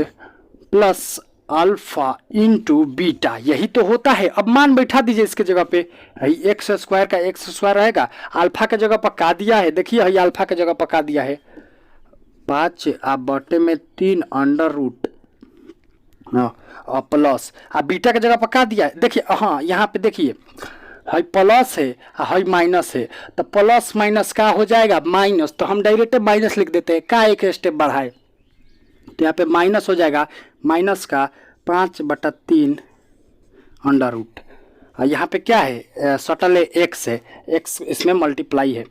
plus alpha into beta, यही तो होता है। अब मान बैठा दीजिए इसके जगह पे, x² का x² रहेगा, अल्फा के जगह पका दिया है, देखिए यही अल्फा के जगह पका दिया है 5/3 अंडर रूट प्लस, बीटा के जगह पका दिया है। देखिए हाँ, यहाँ पे देखिए हाई प्लस है, हाई माइनस है, तो प्लस माइनस का हो जाएगा माइनस, तो हम डायरेक्ट माइनस लिख देते हैं, का एक स्टेप बढ़ाए, तो यहाँ पे माइनस हो जाएगा, माइनस का 5/3 अंडर रूट। यहाँ पे क्या है, सटल है x है, x इसमें मल्टीप्लाई है,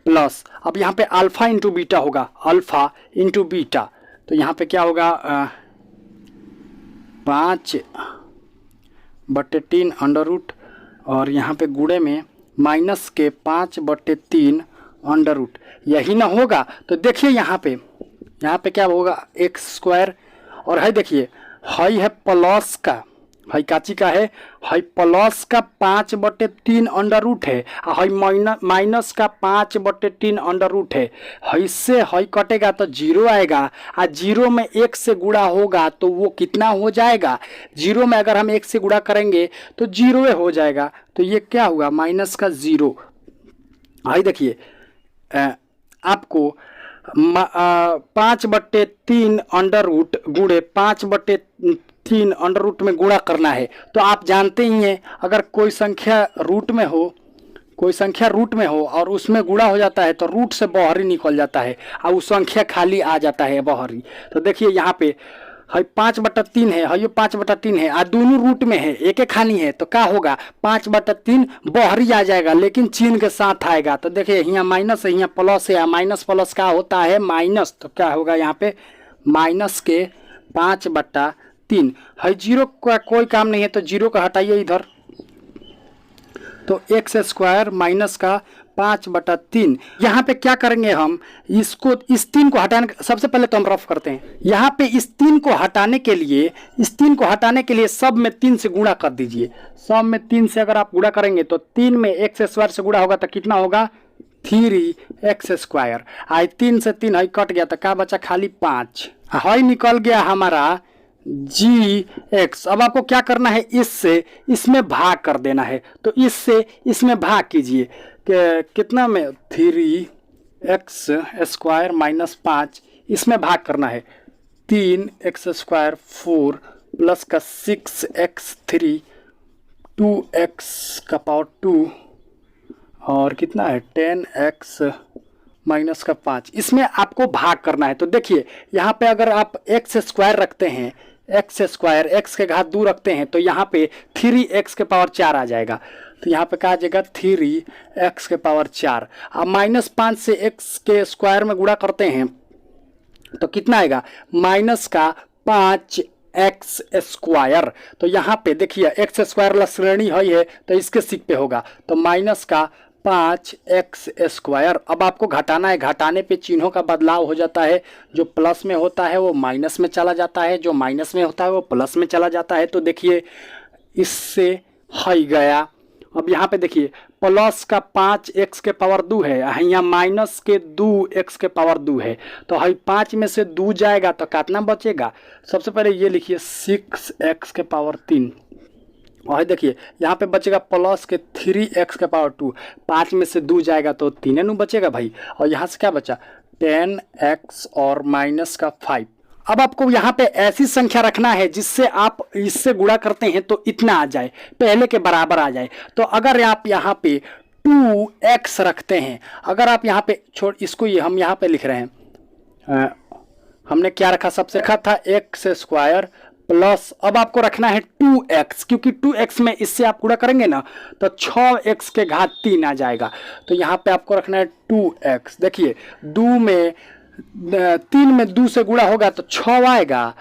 प्लस अब यहाँ पे अल्फा इंटू बीटा होगा, अल्फा इंटू बीटा, तो यहाँ पे क्या होगा 5/3 अंडर रूट, और यहाँ पे गुणे में माइनस के 5/3 अंडर रूट, यही ना होगा। तो देखिए यहाँ पे क्या होगा, x², और है देखिए हाई है प्लस का, हाई काची का है, हाई प्लस का 5/3 अंडर रूट है, हाई माइनस का 5/3 अंडर रूट है। हाई से हाई कटेगा तो 0 आएगा, और 0 में 1 से गुणा होगा तो वो कितना हो जाएगा, 0 में अगर हम 1 से गुणा करेंगे तो 0 हो जाएगा, तो ये क्या हुआ, माइनस का 0। हाई देखिए आपको 5/3 अंडर रूट गुणे 5/3 अंडर रूट में गुणा करना है। तो आप जानते ही हैं, अगर कोई संख्या रूट में हो और उसमें गुणा हो जाता है तो रूट से बाहर निकल जाता है और वो संख्या खाली आ जाता है बाहर। तो देखिए यहाँ पे है 5/3 है, ये 5/3 है और दोनों रूट में है, एक एक खानी है, तो क्या होगा 5/3 बाहरी आ जाएगा लेकिन चिन्ह के साथ आएगा। तो देखिए यहाँ माइनस है, यहाँ प्लस है, माइनस प्लस क्या होता है माइनस, तो क्या होगा यहाँ पे माइनस के 5/3 है। जीरो का कोई काम नहीं है तो जीरो का हटाइए इधर, तो एक्स स्क्वायर माइनस का 5/3। यहाँ पे क्या करेंगे हम, इसको इस 3 को हटाने, सबसे पहले तो हम रफ करते हैं। यहाँ पे इस 3 को हटाने के लिए सब में 3 से गुणा कर दीजिए। सब में 3 से अगर आप गुणा करेंगे तो 3 में एक्स स्क्वायर से गुणा होगा तो कितना होगा 3x स्क्वायर। आई 3 से 3 है कट गया तो क्या बचा खाली 5 है, निकल गया हमारा gx। अब आपको क्या करना है, इससे इसमें भाग कर देना है, तो इससे इसमें भाग कीजिए कितना में 3x स्क्वायर माइनस 5, इसमें भाग करना है 3x स्क्वायर 4 प्लस का 6x3 2x का पावर 2 और कितना है 10x माइनस का 5, इसमें आपको भाग करना है। तो देखिए यहाँ पे अगर आप x स्क्वायर रखते हैं, एक्स स्क्वायर एक्स के घात 2 रखते हैं तो यहाँ पे 3x के पावर 4 आ जाएगा। तो यहाँ पे क्या आ जाएगा 3x के पावर 4। अब -5 से x के स्क्वायर में गुणा करते हैं तो कितना आएगा माइनस का 5x स्क्वायर। तो यहाँ पे देखिए एक्स स्क्वायर श्रेणी है तो इसके सिक पे होगा, तो माइनस का 5x स्क्वायर। अब आपको घटाना है, घटाने पे चिन्हों का बदलाव हो जाता है, जो प्लस में होता है वो माइनस में चला जाता है, जो माइनस में होता है वो प्लस में चला जाता है। तो देखिए इससे है गया। अब यहाँ पे देखिए प्लस का 5x के पावर 2 है, यहाँ माइनस के 2x के पावर 2 है, तो है 5 में से 2 जाएगा तो कितना बचेगा, सबसे पहले ये लिखिए 6x के पावर 3 और देखिए यहाँ पे बचेगा प्लस के 3x के पावर 2, 5 में से 2 जाएगा तो 3 नु बचेगा भाई, और यहाँ से क्या बचा 10x और माइनस का 5। अब आपको यहाँ पे ऐसी संख्या रखना है जिससे आप इससे गुणा करते हैं तो इतना आ जाए, पहले के बराबर आ जाए। तो अगर आप यहाँ पे 2x रखते हैं, अगर आप यहाँ पे छोड़ इसको, ये हम यहाँ पे लिख रहे हैं, हमने क्या रखा, सबसे रखा था एक्स स्क्वायर प्लस, अब आपको रखना है 2x, क्योंकि 2x में इससे आप गुणा करेंगे ना तो 6x के घात 3 आ जाएगा। तो यहाँ पे आपको रखना है 2x। देखिए 2 में 3 में 2 से गुणा होगा तो 6 आएगा,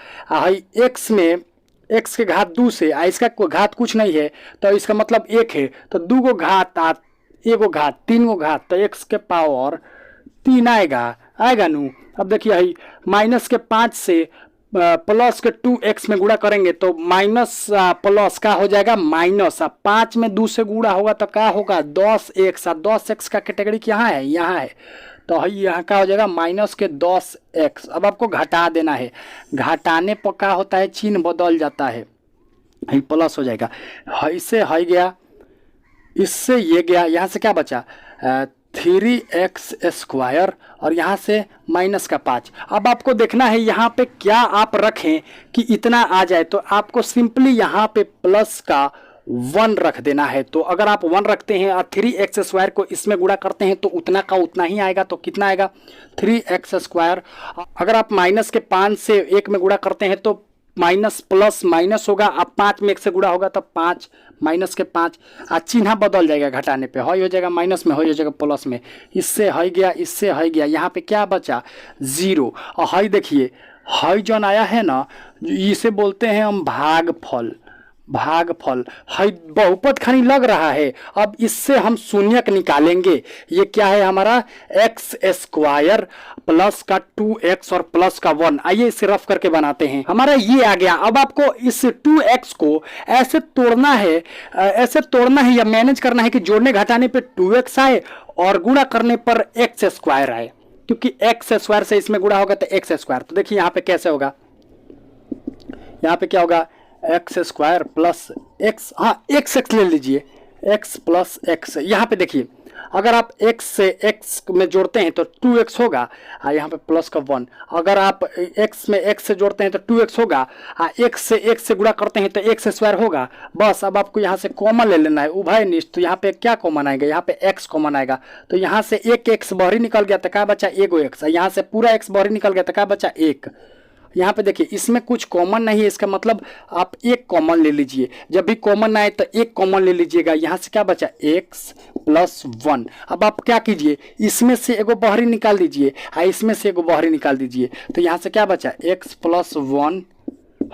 x में x के घात 2 से, इसका घात कुछ नहीं है तो इसका मतलब 1 है, तो 2 को घात 1 को घात 3 को घात तो x के पावर 3 आएगा नू। अब देखिए माइनस के 5 से प्लस के 2x में गुणा करेंगे तो माइनस प्लस का हो जाएगा माइनस, 5 में 2 से गुणा होगा तो क्या होगा 10x, 10x का कैटेगरी यहाँ है, तो यहाँ का हो जाएगा माइनस के 10x। अब आपको घटा देना है, घटाने पर क्या होता है चिन्ह बदल जाता है, प्लस हो जाएगा, इससे है गया, इससे ये गया, यहाँ से क्या बचा 3x स्क्वायर और यहाँ से माइनस का 5। अब आपको देखना है यहाँ पे क्या आप रखें कि इतना आ जाए, तो आपको सिंपली यहाँ पे प्लस का 1 रख देना है। तो अगर आप 1 रखते हैं और 3x स्क्वायर को इसमें गुणा करते हैं तो उतना का उतना ही आएगा, तो कितना आएगा 3x स्क्वायर। अगर आप माइनस के 5 से 1 में गुणा करते हैं तो माइनस प्लस माइनस होगा, अब 5 में 1 से गुणा होगा तो 5 माइनस के 5, चिन्ह बदल जाएगा, घटाने पे हो जाएगा माइनस में, हो जाएगा प्लस में, इससे है गया, इससे है गया, यहाँ पे क्या बचा 0। और है देखिए है जौन आया है ना, इसे बोलते हैं हम भागफल है, बहुपद खानी लग रहा है। अब इससे हम शून्यक निकालेंगे, ये क्या है हमारा एक्स स्क्वायर प्लस का 2x और प्लस का 1। आइए इसे रफ करके बनाते हैं, हमारा ये आ गया। अब आपको इस 2x को ऐसे तोड़ना है या मैनेज करना है कि जोड़ने घटाने पे 2x आए और गुणा करने पर x स्क्वायर आए, क्योंकि x स्क्वायर से इसमें गुणा होगा तो x स्क्वायर। तो देखिए यहाँ पे कैसे होगा, यहाँ पे क्या होगा एक्स स्क्वायर प्लस एक्स, हाँ एक्स ले लीजिए, एक्स प्लस एक्स। यहाँ पे देखिए अगर आप x से x में जोड़ते हैं तो 2x होगा, यहाँ पे प्लस का 1। अगर आप x में x से जोड़ते हैं तो 2x होगा, x से x से गुणा करते हैं तो x स्क्वायर होगा। बस अब आपको यहाँ से कॉमन ले लेना है उभय निष्ठ। तो यहाँ पे क्या कॉमन आएगा, यहाँ पे x कॉमन आएगा, तो यहाँ से एक x बाहरी निकल गया तो क्या बचा, एगो x। यहाँ से पूरा x बाहरी निकल गया तो क्या बचा, 1। यहाँ पे देखिए इसमें कुछ कॉमन नहीं है, इसका मतलब आप एक कॉमन ले लीजिए। जब भी कॉमन ना आए तो एक कॉमन ले लीजिएगा। यहाँ से क्या बचा, x प्लस 1। अब आप क्या कीजिए, इसमें से एगो बाहरी निकाल दीजिए, इसमें से एगो बाहरी निकाल दीजिए। तो यहाँ से क्या बचा, x प्लस 1,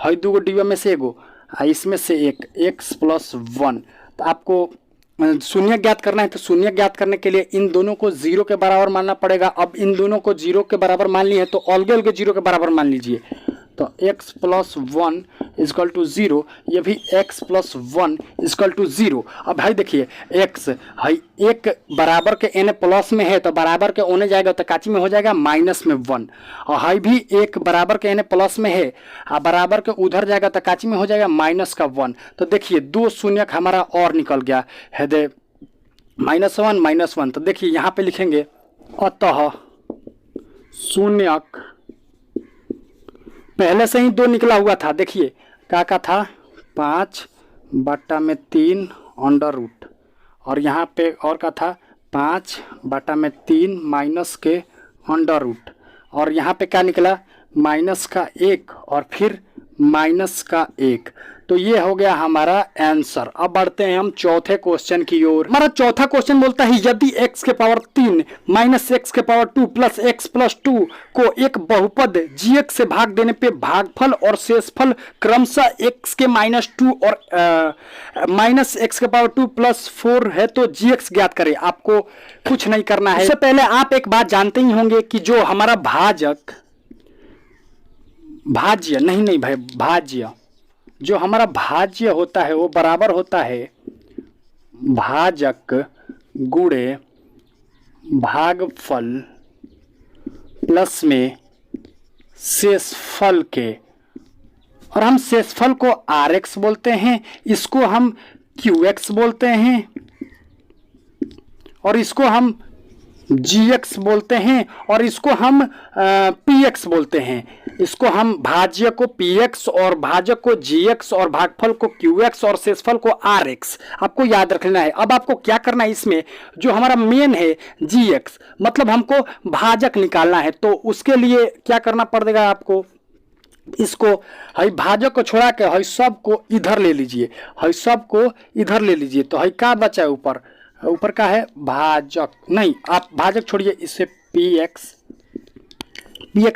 है दो डिब्बा में से एगो, इसमें से एक, x प्लस 1। तो आपको शून्य ज्ञात करना है, तो शून्य ज्ञात करने के लिए इन दोनों को 0 के बराबर मानना पड़ेगा। अब इन दोनों को 0 के बराबर मान लिए तो अलगे अलगे 0 के बराबर मान लीजिए। तो x प्लस 1 इजकल टू 0, ये भी x प्लस 1 इजकल टू 0। अब भाई देखिए x है एक बराबर के n प्लस में है तो बराबर के ओने जाएगा तो काची में हो जाएगा माइनस में 1, और है भी एक बराबर के n प्लस में है बराबर के उधर जाएगा तो काची में हो जाएगा माइनस का 1। तो देखिए 2 शून्यक हमारा और निकल गया है दे -1 -1। तो देखिए यहाँ पे लिखेंगे अतः शून्यक, पहले से ही 2 निकला हुआ था। देखिए क्या था, 5/3 अंडर रूट, और यहाँ पे और का था 5/3 माइनस के अंडर रूट, और यहाँ पे क्या निकला, माइनस का 1 और फिर माइनस का 1। तो ये हो गया हमारा आंसर। अब बढ़ते हैं हम चौथे क्वेश्चन की ओर। हमारा चौथा क्वेश्चन बोलता है यदि x के पावर 3 माइनस x के पावर 2 प्लस x प्लस 2 को एक बहुपद gx से भाग देने पे भागफल और शेषफल क्रमशः x के -2 और माइनस x के पावर 2 प्लस 4 है तो gx ज्ञात करें। आपको कुछ नहीं करना है। इससे पहले आप एक बात जानते ही होंगे कि जो हमारा भाज्य जो हमारा भाज्य होता है वो बराबर होता है भाजक गुणे भागफल प्लस में शेषफल के, और हम शेषफल को rx बोलते हैं, इसको हम qx बोलते हैं, और इसको हम gx बोलते हैं, और इसको हम px बोलते हैं। इसको हम भाज्य को px और भाजक को gx और भागफल को qx और शेषफल को rx। आपको याद रखना है। अब आपको क्या करना है, इसमें जो हमारा मेन है gx, मतलब हमको भाजक निकालना है, तो उसके लिए क्या करना पड़ेगा आपको, इसको हई भाजक को छोड़ा के हई सब को इधर ले लीजिए, हई सब को इधर ले लीजिए। तो हई क्या बचा है, ऊपर का है भाजक, नहीं आप भाजक छोड़िए, इससे px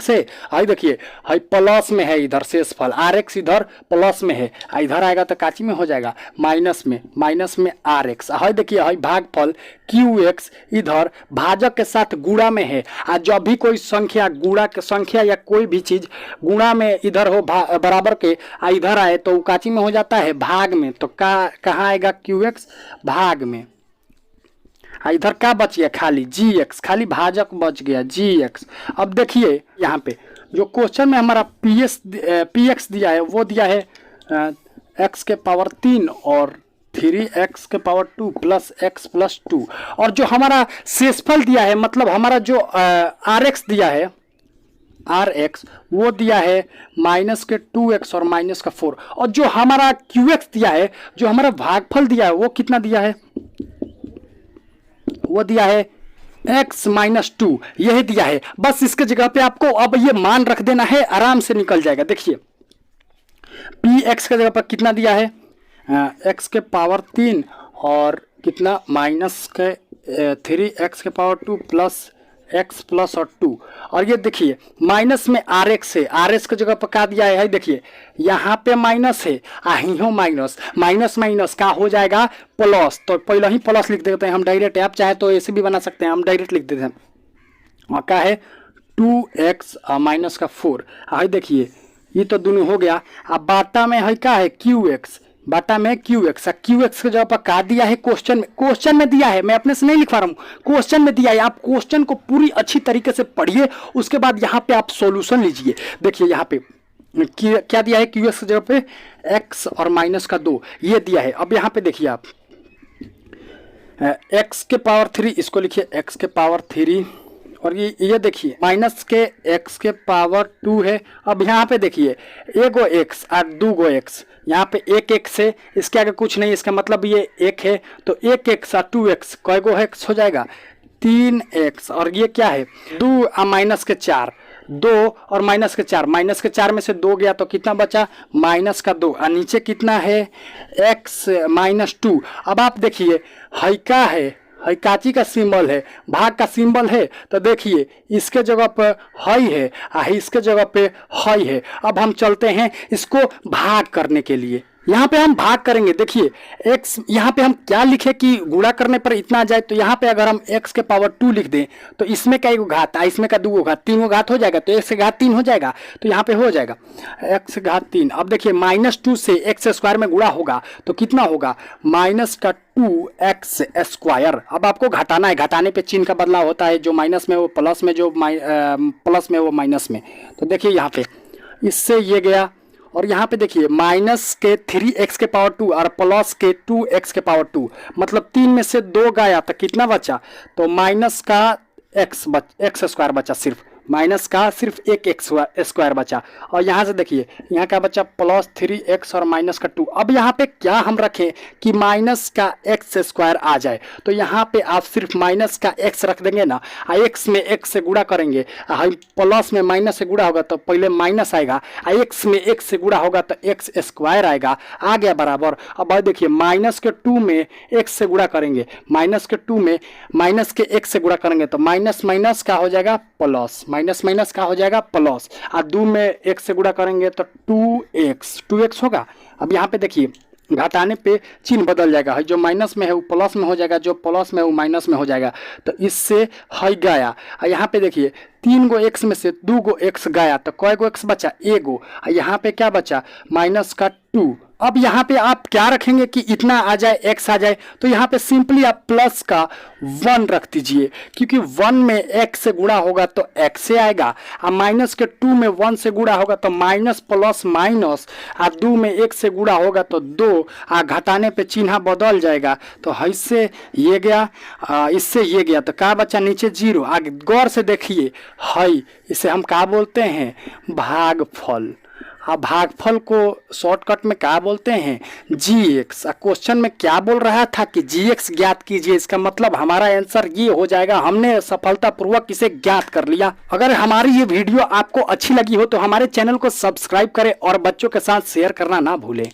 है। आई देखिए हाई प्लस में है, इधर शेषफल rx इधर प्लस में है, इधर आएगा तो काची में हो जाएगा माइनस में rx। हाई देखिए हाई भागफल qx इधर भाजक के साथ गुणा में है। जब भी कोई संख्या गुणा के संख्या या कोई भी चीज गुणा में इधर हो बराबर के इधर आए तो काची में हो जाता है भाग में। तो कहाँ आएगा qx, भाग में। इधर क्या बच गया, खाली gx, खाली भाजक बच गया gx। अब देखिए यहाँ पे जो क्वेश्चन में हमारा px दिया है वो दिया है x के पावर 3 और 3x के पावर 2 प्लस x प्लस 2, और जो हमारा शेषफल दिया है मतलब हमारा जो rx दिया है rx वो दिया है माइनस के 2x और माइनस का 4, और जो हमारा qx दिया है, जो हमारा भागफल दिया है वो कितना दिया है, वो दिया है x माइनस 2, यही दिया है। बस इसके जगह पे आपको अब ये मान रख देना है, आराम से निकल जाएगा। देखिए px के जगह पर कितना दिया है, x के पावर 3 और कितना माइनस के 3x के पावर 2 प्लस x प्लस और 2, और ये देखिए माइनस में rx है, rx की जगह पर क्या दिया है, देखिए यहाँ पे माइनस है, हो माइनस का हो जाएगा प्लस। तो पहले ही प्लस लिख देते हैं हम डायरेक्ट, आप चाहे तो ऐसे भी बना सकते हैं, हम डायरेक्ट लिख देते हैं। और क्या है 2x माइनस का 4। हाई देखिए ये तो दोनों हो गया। अब बाटा में है क्या है qx, बाटा में qx, qx के जगह पर क्या दिया है, क्वेश्चन में दिया है, मैं अपने से नहीं लिखवा रहा हूँ, क्वेश्चन में दिया है। आप क्वेश्चन को पूरी अच्छी तरीके से पढ़िए, उसके बाद यहाँ पे आप सॉल्यूशन लीजिए। देखिए यहाँ पे क्या दिया है, qx की जगह पे x और माइनस का 2 ये दिया है। अब यहाँ पे देखिए आप एक्स के पावर 3, इसको लिखिए एक्स के पावर 3, और ये देखिए माइनस के एक्स के पावर 2 है। अब यहाँ पे देखिए एगो एक्स और दूगो एक्स, यहाँ पे एक एक्स है, इसके आगे कुछ नहीं, इसका मतलब ये एक है, तो एक एक्स और 2x कईगो एक्स हो जाएगा 3x, और ये क्या है 2 और माइनस के 4, 2 और माइनस के 4, माइनस के 4 में से 2 गया तो कितना बचा माइनस का 2, और नीचे कितना है x माइनस 2। अब आप देखिए हई का है, हई काची का सिंबल है, भाग का सिंबल है, तो देखिए इसके जगह पर हई है और इसके जगह पे हई है। अब हम चलते हैं इसको भाग करने के लिए, यहाँ पे हम भाग करेंगे। देखिए x, यहाँ पे हम क्या लिखे कि गुणा करने पर इतना आ जाए, तो यहाँ पे अगर हम x के पावर 2 लिख दें तो इसमें का एक घात, इसमें का 2 घात, 3 घात हो जाएगा, तो x से घात 3 हो जाएगा, तो यहाँ पे हो जाएगा x घात 3। अब देखिए माइनस 2 से x स्क्वायर में गुणा होगा तो कितना होगा माइनस का 2x स्क्वायर। अब आपको घटाना है, घटाने पे चिन्ह का बदलाव होता है, जो माइनस में वो प्लस में, जो प्लस में वो माइनस में। तो देखिए यहाँ पे इससे ये गया, और यहाँ पे देखिए माइनस के 3x के पावर 2 और प्लस के 2x के पावर 2, मतलब 3 में से 2 गया तो कितना बचा, तो माइनस का x स्क्वायर बचा, सिर्फ माइनस का सिर्फ एक एक्स स्क्वायर बचा। और यहाँ से देखिए यहाँ का बचा प्लस 3x और माइनस का 2। अब यहाँ पे क्या हम रखें कि माइनस का x स्क्वायर आ जाए, तो यहाँ पे आप सिर्फ माइनस का x रख देंगे ना, x में x से गुणा करेंगे, प्लस में माइनस से गुणा होगा तो पहले माइनस आएगा, x में x से गुणा होगा तो x स्क्वायर आएगा, आ गया बराबर। अब देखिए माइनस के 2 में x से गुणा करेंगे, माइनस के 2 में माइनस के x से गुणा करेंगे तो माइनस माइनस का हो जाएगा प्लस, माइनस माइनस का हो जाएगा प्लस, और 2 में x से गुणा करेंगे तो 2x होगा। अब यहाँ पे देखिए घटाने पे चिन्ह बदल जाएगा, जो माइनस में है वो प्लस में हो जाएगा, जो प्लस में है वो माइनस में हो जाएगा, तो इससे हई गया। यहाँ पे देखिए 3 गो x में से 2 गो x गया तो कई गो x बचा, एगो। यहाँ पे क्या बचा माइनस का 2। अब यहाँ पे आप क्या रखेंगे कि इतना आ जाए x आ जाए, तो यहाँ पे सिंपली आप प्लस का 1 रख दीजिए, क्योंकि 1 में x से गुणा होगा तो x से आएगा, और माइनस के 2 में 1 से गुणा होगा तो माइनस प्लस माइनस, और 2 में 1 से गुणा होगा तो 2, और घटाने पे चिन्ह बदल जाएगा, तो इससे ये गया, इससे ये गया, तो क्या बचा नीचे 0। आगे गौर से देखिए हई, इसे हम क्या बोलते हैं भागफल। अब भागफल को शॉर्टकट में क्या बोलते हैं gx। क्वेश्चन में क्या बोल रहा था कि gx ज्ञात कीजिए, इसका मतलब हमारा आंसर ये हो जाएगा, हमने सफलतापूर्वक इसे ज्ञात कर लिया। अगर हमारी ये वीडियो आपको अच्छी लगी हो तो हमारे चैनल को सब्सक्राइब करें और बच्चों के साथ शेयर करना ना भूलें।